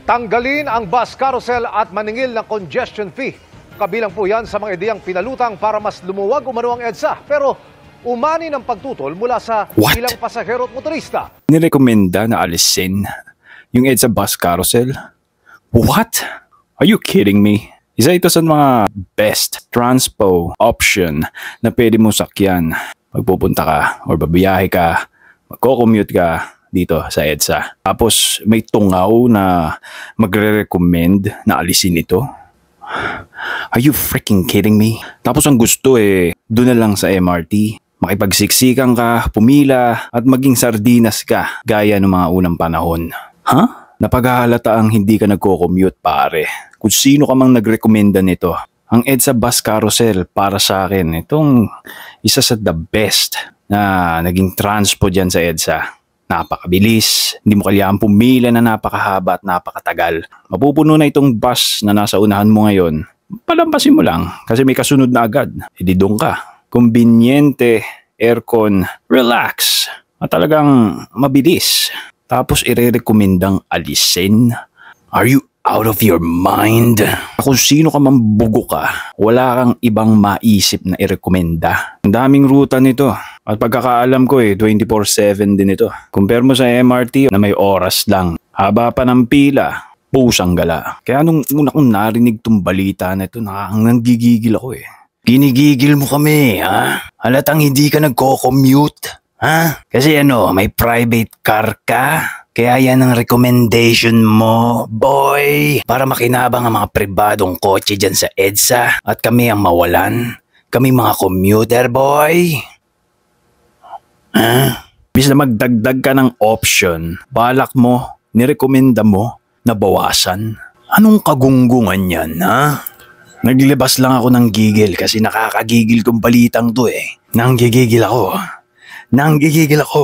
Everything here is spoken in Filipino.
Tanggalin ang bus carousel at maningil ng congestion fee. Kabilang po yan sa mga ideyang pinalutang para mas lumuwag umano ang EDSA. Pero umani ng pagtutol mula sa ilang pasahero at motorista. Nirekomenda na alisin yung EDSA bus carousel? What? Are you kidding me? Isa ito sa mga best transpo option na pwede mong sakyan. Magpupunta ka or babiyahe ka, magko-commute ka dito sa EDSA. Tapos may tungaw na magre-recommend na alisin ito. Are you freaking kidding me? Tapos ang gusto doon na lang sa MRT. Makipagsiksikan ka, pumila, at maging sardinas ka gaya ng mga unang panahon. Napaghahalata ang hindi ka nagko-commute pare. Kung sino ka mang nagrekomenda nito. Ang EDSA bus carousel para sa akin, itong isa sa the best na naging transpo dyan sa EDSA. Napakabilis, hindi mo kailangan pumila na napakahaba at napakatagal. Mapupuno na itong bus na nasa unahan mo ngayon. Palampasin mo lang kasi may kasunod na agad. Hindi doon ka. Kumbinyente, aircon, relax, at talagang mabilis. Tapos ire-rekomendang alisin. Are you out of your mind? Kung sino ka mambugo ka, wala kang ibang maisip na irekomenda. Ang daming ruta nito. At pagkakaalam ko 24/7 din ito. Compare mo sa MRT na may oras lang. Haba pa ng pila, pusang gala. Kaya nung una kong narinig tong balita na ito, nanggigigil ako Ginigigil mo kami, ha? Halatang hindi ka nagko-commute, ha? Kasi may private car ka? Kaya yan ang recommendation mo, boy. Para makinabang ang mga pribadong kotse dyan sa EDSA at kami ang mawalan. Kami mga commuter, boy. Bis na magdagdag ka ng option, balak mo, nirekomenda mo na bawasan. Anong kagunggungan yan, ha? Naglilabas lang ako ng gigil kasi nakakagigil tong balitang to Nanggigigil ako. Nanggigigil ako.